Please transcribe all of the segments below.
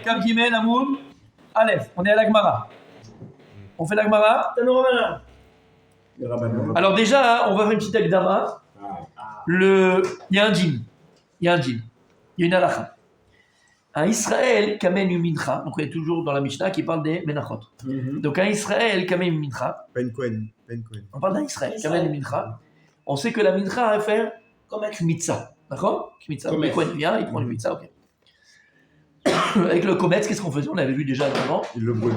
Kav Gimel Amoud Aleph. On est à la Gemara. On fait la Gemara. Alors déjà, on va faire une petite agdama. Il y a un djinn. Il y a une halakha. Un Israël qui amène une mincha. Donc on est toujours dans la Mishnah qui parle des menachot. Donc un Israël qui amène une mincha. Pas une Kohen. On parle d'un Israël qui amène une mincha. On sait que la mincha va faire kmitza. D'accord? Kmitza. Le Kohen vient, il prend une kmitza, ok. Avec le kometz, qu'est-ce qu'on faisait? On avait vu déjà avant.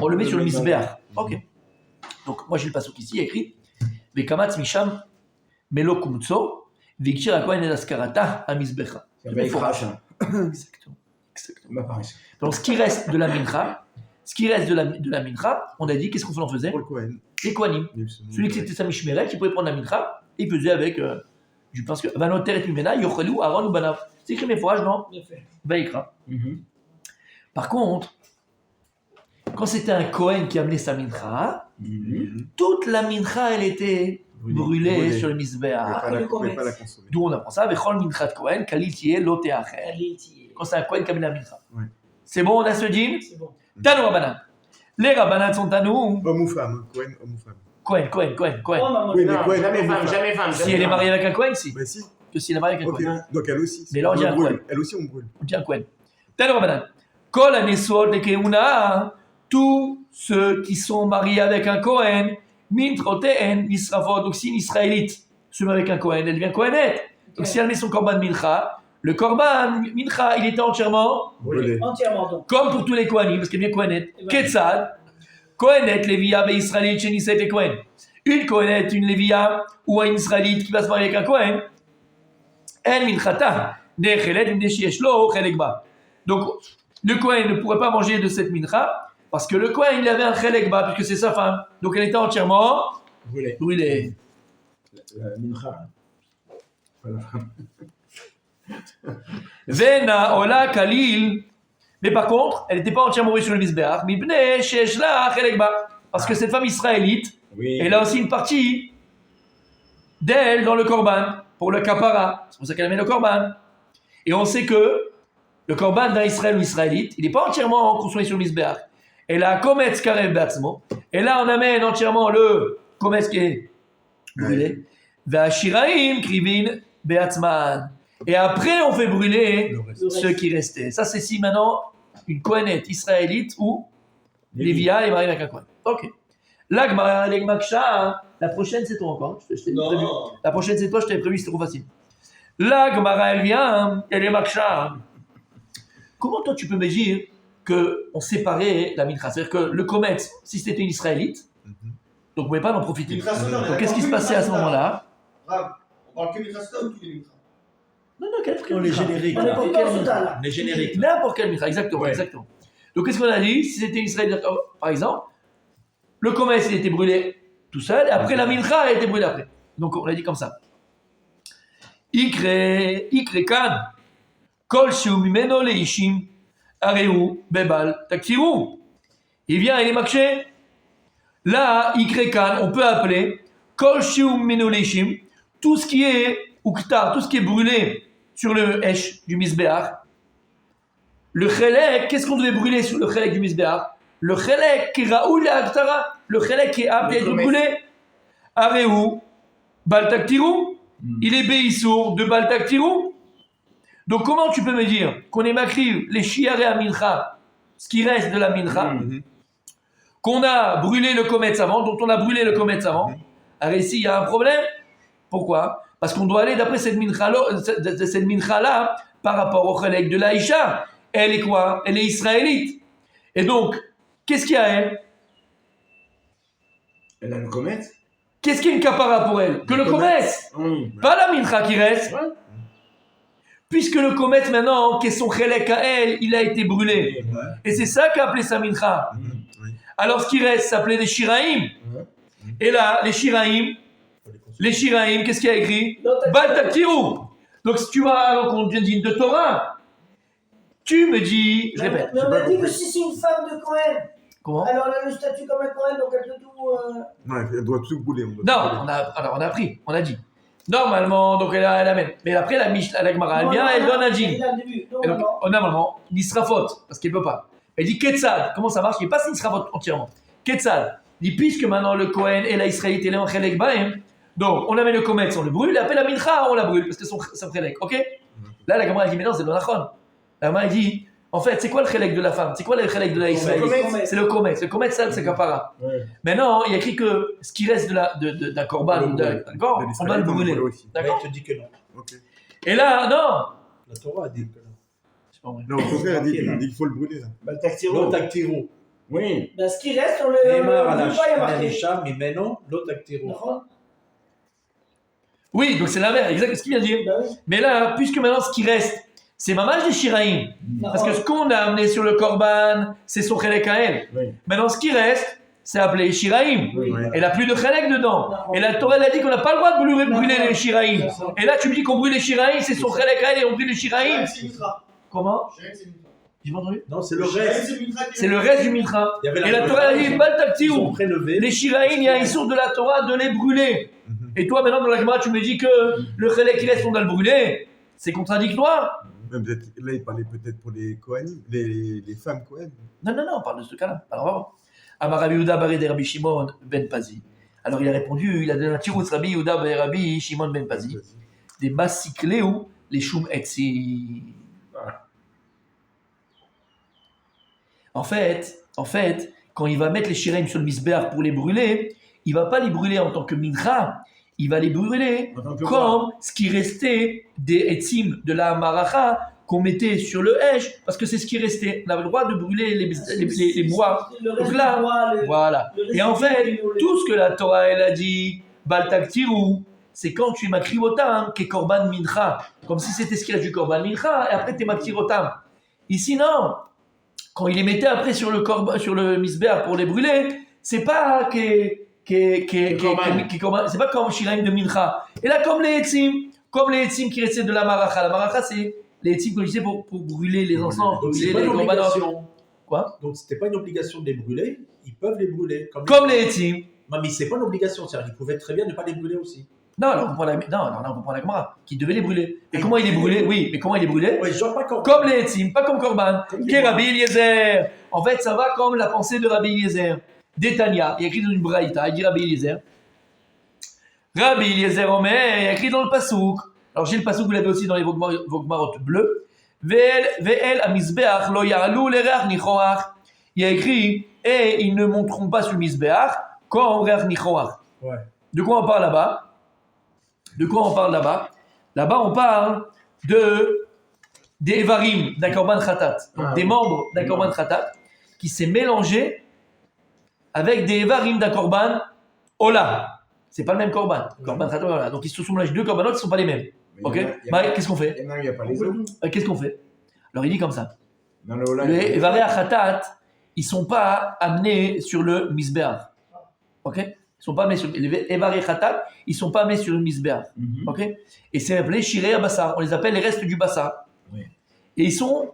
On le met sur le misbeach. Ok. Donc moi j'ai le passouk ici, il y a écrit Vekamatz misham melo kumtso vikshir hakohen el askarata amizbecha. Exactement. Donc ce qui reste de la mincha, on a dit qu'est-ce qu'on en faisait? Pour le Kohen. Les kohanim. Celui qui était sa mishmeret, qui pouvait prendre la mincha, il faisait avec du pain. Vanoter et mimena yochelu Aaron ou banav. C'est écrit mes forages dans Vaïkra. Par contre, quand c'était un Kohen qui amenait sa mincha, toute la mincha, elle était brûlée sur le misbéach. D'où on apprend ça, Vechol minchat Kohen, kalil tiye lo teacher. Quand c'est un Kohen qui amène la mincha. C'est bon, on a ce dîme? C'est bon. Tanou Rabbanan. Les Rabbanan sont à nous. Homme ou femme, Kohen, homme ou femme. Cohen. Oui, mais Kohen, Jamais femme. Si elle est mariée avec un Kohen, si. Bah si. Que si elle est mariée avec un Ok, Kohen. donc elle aussi. Mais là, on dit un Kohen. Elle aussi, on brûle. On dit un Kohen. Tanou Rabbanan. Kol anesot de keuna, tous ceux qui sont mariés avec un Kohen, min trotéen, misrafot. Donc si une Israélite se marie avec un Kohen, elle devient Kohenet. Donc si elle met son korban mincha, le korban mincha, il était entièrement Brûlé. Entièrement donc. comme pour tous les Kohanim, parce qu'elle est bien Kohenet. Ketzad, Kohenet, Lévia, et Israélite, chez Nisset et Kohen. Une Kohenet, une Lévia, ou un Israélite qui va se marier avec un Kohen, elle minchata, nechelet, neshiyeshlo, chelekba. Donc, le Kohen ne pourrait pas manger de cette mincha, parce que le Kohen, il avait un chelekba, puisque c'est sa femme. Donc, elle était entièrement brûlée. La mincha. Voilà. Vena, ola, kalil. Mais par contre, elle n'était pas entièrement brûlée sur le misbeach, mibne, sheshla, chelekba. Parce que cette femme israélite, elle a aussi une partie d'elle dans le korban, pour le kapara. C'est pour ça qu'elle amène le korban. Et on sait que le korban d'un Israël ou israélite, il n'est pas entièrement consommé sur le misbeach. Elle a kometz karev be'atzmo. Et là, on amène entièrement le kometz qui est brûlé. Ve'ashiraim krivin be'atzman. Et après, on fait brûler ce qui restait. Ça, c'est si maintenant une kohenet israélite ou Lévia est mariée avec un kohen. Ok. L'agmara, l'egmaksha, la prochaine, c'est toi encore. Je t'ai prévu. La prochaine, c'est toi, je t'avais prévu, c'était trop facile. L'agmara, elle vient, elle est maksha. Comment toi tu peux me dire qu'on séparait la mincha? C'est-à-dire que le kometz, si c'était une israélite, donc vous ne pouvez pas en profiter. Donc qu'est-ce qui se passait à ce moment-là? On parle que mincha ou tous les mincha? Non, quel Les génériques. N'importe quel total. Les génériques. N'importe quelle mincha, exactement. Donc qu'est-ce qu'on a dit? Si c'était une israélite, par exemple, le kometz il était brûlé tout seul, et après la mincha a été brûlée après. Donc on l'a dit comme ça. Ikre kan. Kol shu mimeno leishim areu bebal taktiru. Il vient, il est makché. Là, ikrekan, on peut appeler kol shu mimeno leishim, tout ce qui est uktar, tout ce qui est brûlé sur le hesh du misbeach. Le chelek, qu'est-ce qu'on devait brûler sur le chelek du misbeach? Le chelek qui raoul la aktara, le chelek qui est apte à être brûlé. Areu bal taktiru. Il est béissour de bal taktiru. Donc comment tu peux me dire qu'on est makriv les shiaré à mincha, ce qui reste de la mincha, qu'on a brûlé le kometz avant, dont on a brûlé le kometz avant? Alors ici il y a un problème. Pourquoi? Parce qu'on doit aller d'après cette mincha-là par rapport au chelek de l'Aïcha. Elle est quoi? Elle est israélite. Et donc, qu'est-ce qu'il y a elle? Elle a le kometz. Qu'est-ce qui est une kapara pour elle? Que le kometz. Pas la mincha qui reste. Ouais. Puisque le kometz maintenant, qui est son chelek à elle, il a été brûlé. Et c'est ça qu'a appelé sa mincha. Alors ce qui reste s'appelait des shiraim. Et là, les shiraim, qu'est-ce qu'il y a écrit? Bal taktiru. Donc si tu vas alors qu'on dit de Torah, tu me dis, je répète. Mais on a dit que si c'est une femme de Cohen, Comment? alors elle a le statut comme un Cohen, donc elle peut tout. Ouais, elle doit tout brûler. Non, on a appris, on a dit. Normalement, donc elle amène. Mais après, la Gemara, elle vient, elle donne un djinn. Et donc, normalement, il sera faute, parce qu'il ne peut pas. Elle dit Ketzad. Comment ça marche? Il n'est pas Nisravot entièrement. Ketzad. Il dit puisque maintenant le Kohen et la Israélite est en Chelek Bahem, donc on amène le Kometz, on le brûle, et après la Mincha, on la brûle parce que c'est un Chelek. Ok? Là, la Gemara dit mais non, c'est le Nachon. La Gemara dit en fait, c'est quoi le Chelek de la femme? C'est quoi le Chelek de la Israélite? C'est le Kometz. Le Kometz, ça, c'est Kapara. Ouais. Maintenant, il y a écrit que ce qui reste d'un Korban, d'accord, on doit le brûler. D'accord? te dit que non. Ok. Et là, non! La Torah a dit que non. C'est pas vrai. Non, au contraire, il dit qu'il faut le brûler, là. L'autre actiro. Oui. Ben, ce qui reste, on le Neymar à brûle pas, il y a la marqué. Cham, mais non, l'autre actiro. D'accord. Oui, donc c'est la mère, exact ce qu'il vient de dire. Ben oui. Mais là, puisque maintenant ce qui reste, c'est Mamash des Shiraïm. Parce que ce qu'on a amené sur le Korban, c'est son Chelek à elle. Oui. Maintenant, ce qui reste, c'est appelé Shiraïm. Oui. Elle n'a plus de Chelek dedans. Non. Et la Torah, elle a dit qu'on n'a pas le droit de brûler Non. les Shiraïm. Non. Et là, tu me dis qu'on brûle les Shiraïm, c'est son Chelek à elle et on brûle les Shiraïm. C'est Mitra. Comment? Shiraïm, c'est Mitra. J'ai pas entendu? Non, c'est le Shiraïm, reste. c'est Mitra qui C'est le reste du Mitra. Il y avait Et la Torah, elle a dit, Bal Ils Taktiou. sont prélevés. Les Shiraïm, il y a un source de la Torah de les brûler. Et toi, maintenant, dans la Gemara, tu me dis que le Chelek qui reste, on doit le brûler. C'est contradictoire. Même là, il parlait peut-être pour les Kohanim, les femmes Kohen. Non, on parle de ce cas-là. Alors, on va voir. Amar Rabbi Yehuda Baré de Rabbi Shimon ben Pazi. Alors, il a répondu, il a donné un tiroutz Rabbi Yehuda Baré Rabbi Shimon ben Pazi. Des masikléou, les choum etzi. En fait, quand il va mettre les shiraim sur le misbéach pour les brûler, il va pas les brûler en tant que mincha, il va les brûler En tant que comme ce qui restait des etzim de la maracha qu'on mettait sur le hesh, parce que c'est ce qui restait. On avait le droit de brûler les bois. Le reste Donc là, du bois, voilà. le reste Et en du fait, bois, tout ce que la Torah elle a dit, Baltaktiru, c'est quand tu es makrivotam, qui est korban mincha, comme si c'était ce qu'il y a du korban mincha, et après tu es makrivotam. Ici, non. Quand il les mettait après sur le misbéach pour les brûler, c'est pas c'est pas comme shiraim de mincha. Et là, comme les etzim qui restaient de la maracha. La maracha, c'est les etzim qu'on utilisait pour brûler les encens, Donc, brûler c'est pas les une korbanot. obligation. Quoi? Donc, c'était pas une obligation de les brûler. Ils peuvent les brûler. Comme les etzim. Non, mais c'est pas une obligation. C'est-à-dire qu'ils pouvaient très bien ne pas les brûler aussi. Non, on comprend la Gemara, qui devait les brûler. Et comment il les brûlait? Oui, mais comment il les brûlait? Ouais, genre pas comme. Comme les etzim, pas comme korban. Comme Qui est Rabbi Eliezer. En fait, ça va comme la pensée de Rabbi Eliezer. D'Etania, il y a écrit dans une braïta, il dit Rabbi Eliezer. Rabbi Eliezer Omer, il y a écrit dans le pasouk. Alors j'ai le pasouk, vous l'avez aussi dans les Vogmarot bleus. Ve'el amizbeach lo ya'alu l'ereach nichoach. Il y a écrit, et ils ne monteront pas sur le misbeach comme reach nichoach. Ouais. De quoi on parle là-bas? Là-bas, on parle des Evarim d'un Korban Khatat. Donc des membres d'un Korban Khatat qui s'est mélangé avec des Evarim d'un Korban Ola. C'est pas le même Korban. Korban Khatat Ola. Donc ils se sont mélangés deux Korbanot qui ne sont pas les mêmes. Ok? Qu'est-ce qu'on fait? Il y a pas les autres. Qu'est-ce qu'on fait? Alors il dit comme ça. Dans le Hollande. Les Evarim Khatat, ils ne sont pas amenés sur le Misbeach. Ok? Ils sont pas amenés sur les Evarim Khatat, ils sont pas amenés sur le Misbeach. Ok? Et c'est appelé Shirei Bassar. On les appelle les restes du Bassar. Oui. Et ils sont,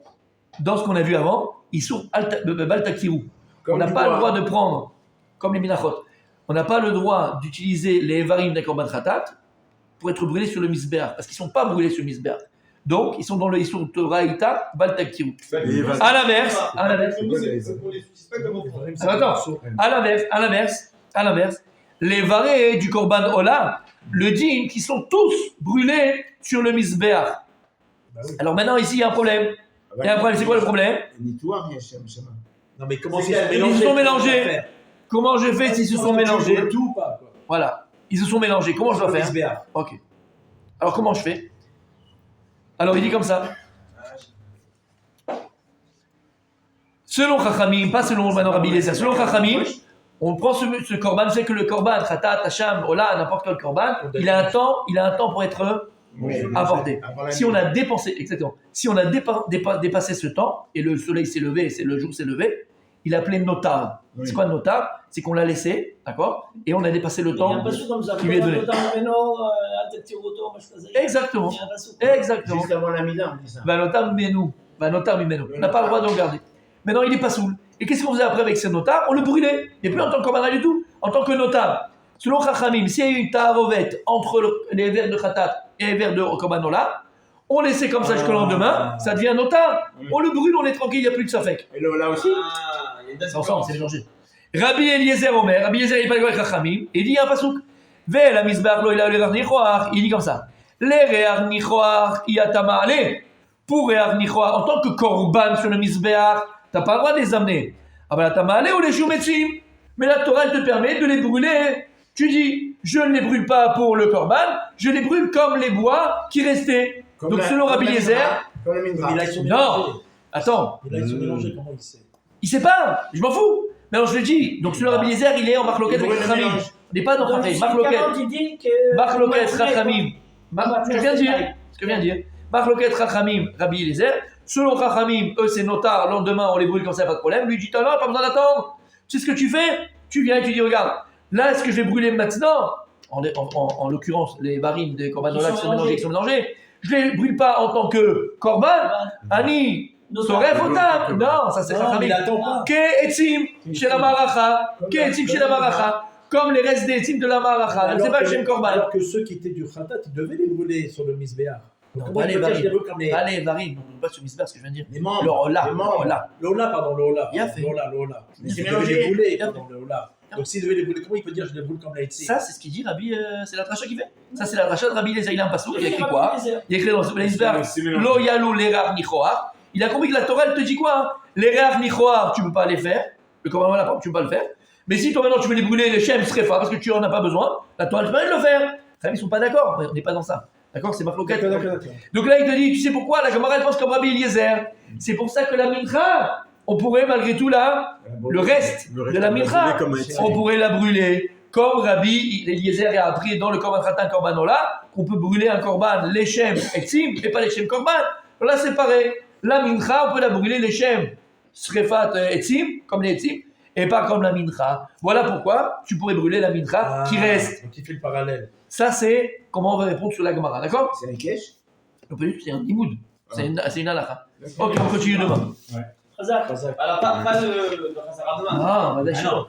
dans ce qu'on a vu avant, ils sont Baltaktiru. On n'a pas le droit de prendre, comme les Minachot, on n'a pas le droit d'utiliser les Evarim d'un Korban Khatat pour être brûlés sur le Misbeach, parce qu'ils ne sont pas brûlés sur le Misbeach. Donc, ils sont dans le Isur Toraïta Baltaktiru. À l'inverse, C'est pour les suspects de mon frère. attends, à l'inverse, les varés du Korban Ola le disent qu'ils sont tous brûlés sur le Misbeach. Bah oui. Alors maintenant, ici, il y a un problème. Il y a un problème. C'est quoi le problème? Ni toi, ni Hachem, Shema. Non, mais comment C'est ils qu'ils sont se sont mélangés? mélangés. Comment je fais s'ils se sont mélangés? Tout ou pas, quoi. Voilà. Ils se sont mélangés. Comment je dois faire? SBA. Ok. Alors comment je fais? Alors il dit comme ça. Selon Chachamim, pas selon maintenant Rabbi Eliezer, selon Chachamim, on prend ce korban, c'est que le korban, Khatat, Hacham, Ola, n'importe quel korban, il a un temps pour être apporté. Si on a dépensé, exactement, si on a dépassé ce temps, et le soleil s'est levé, le jour s'est levé, il est appelé notar. Oui. C'est quoi notar? C'est qu'on l'a laissé, d'accord? Et on a dépassé le Il y a un temps passou comme ça. qui lui est donné. Exactement. Il y a un passou. Exactement. Juste avant la mida, on dit ça. Vanotam mimenu. On n'a pas le droit de regarder. Maintenant, il est pas soul. Et qu'est-ce qu'on faisait après avec ce notar? On le brûlait. Et plus en tant que commandant du tout, en tant que notar. Selon Chachamim, s'il y a eu une taharovet entre les vers de Khatat et les vers de Korban Ola, on laissait comme ça jusqu'au lendemain, ça devient notable. On le brûle, on est tranquille, il n'y a plus de safek. Et là aussi Ah, il y a une date C'est ensemble, c'est mélangé. Rabbi Eliezer Omer, Rabbi Eliezer il parle avec Chachamim, il dit un pasouk. Ve la misbach lo ila le nichoar, il dit comme ça. Le re'ar nichoar yatama ale. Pour re'ar nichoar, en tant que korban sur le misbach, t'as pas le droit de les amener. Ah ben la tamale ou les shumetzim. Mais la Torah elle te permet de les brûler. Tu dis, je ne les brûle pas pour le korban, je les brûle comme les bois qui restaient. Donc selon Rabbi Eliezer, Comme le mincha. Mais là, ils sont non, mélangés. attends, Mais là, ils sont mélangés, comment il sait? il sait pas, je m'en fous. Mais alors je le dis, donc selon Rabbi Eliezer, il est en marloquet avec Chachamim. On n'est pas dans Donc, Chachamim, si marloquet. 40, il dit que. Marloquet Chachamim. Ce que je viens de dire, ce que je viens de dire. Marloquet Chachamim, Rabbi Eliezer. Selon Chachamim, eux c'est notard, le lendemain on les brûle comme ça, pas de problème. Lui dit, non, pas besoin d'attendre. Tu sais ce que tu fais? Tu viens et tu dis, regarde, là est-ce que je vais brûler maintenant? En l'occurrence, les barils des corbanola qui sont mélangés, je les brûle pas en tant que korban. Ani, Soref otam. Non, ça c'est Non, mais Chachamim. il attend pas. Ke etzim chez la maracha, ke etzim chez la maracha, comme les restes des etzim de la maracha. C'est pas le Shem Korban. Alors que ceux qui étaient du Khatat, ils devaient les brûler sur le Misbéach. Non, Comment pas il les peut dire varim. je les brûle comme les... Pas les varim, on ne pas sur Misbah, ce que je viens de dire. Les membres. Le Ola, Les membres. le Ola. Le Ola, pardon, le Ola. Bien fait. Le Ola. Mais C'est ils devaient mélangé. les brûler, Bien pardon, le Ola. Donc s'ils devaient les brûler, comment il peut dire je les brûle comme la Etzi? Ça, c'est ce qu'il dit Rabbi, c'est la dracha qui fait. Ça, c'est la dracha de Rabbi Eliezer. Il a un passage, il a écrit quoi? Il a écrit dans le Misbah, Lo yalou l'erar nichoar. Il a compris que la Torah, elle te dit quoi? L'erar nichoar, tu ne peux pas les faire. Le Korban Ola, tu ne peux pas le faire. Mais si toi maintenant tu veux les brûler, les Shem Srefa, parce que tu en as pas besoin, la Torah, elle te permet de le faire. Ils ne sont pas d'accord, on n'est pas dans ça. D'accord? C'est marloquet. Donc là, il te dit, tu sais pourquoi? La Gemara, elle pense comme Rabbi Eliezer. C'est pour ça que la mincha, on pourrait malgré tout là, le reste de la mincha, on pourrait la brûler. Comme Rabbi Eliezer a appris dans le Korban Khatan Korbanola, qu'on peut brûler un Korban, les Shem Etzim, et pas les Shem Korban. Là, c'est pareil. La mincha, on peut la brûler les Shem Srefat Etzim, comme les Etzim, et pas comme la mincha. Voilà pourquoi tu pourrais brûler la mincha qui reste. Donc il fait le parallèle. Ça, c'est comment on va répondre sur la Gemara, d'accord? C'est un kesh. Non, pas du tout, c'est un imoud. C'est une halakha. Ok, on continue demain. Chazak. Khazak. Alors, pas de Khazara demain. Ah, bah d'accord.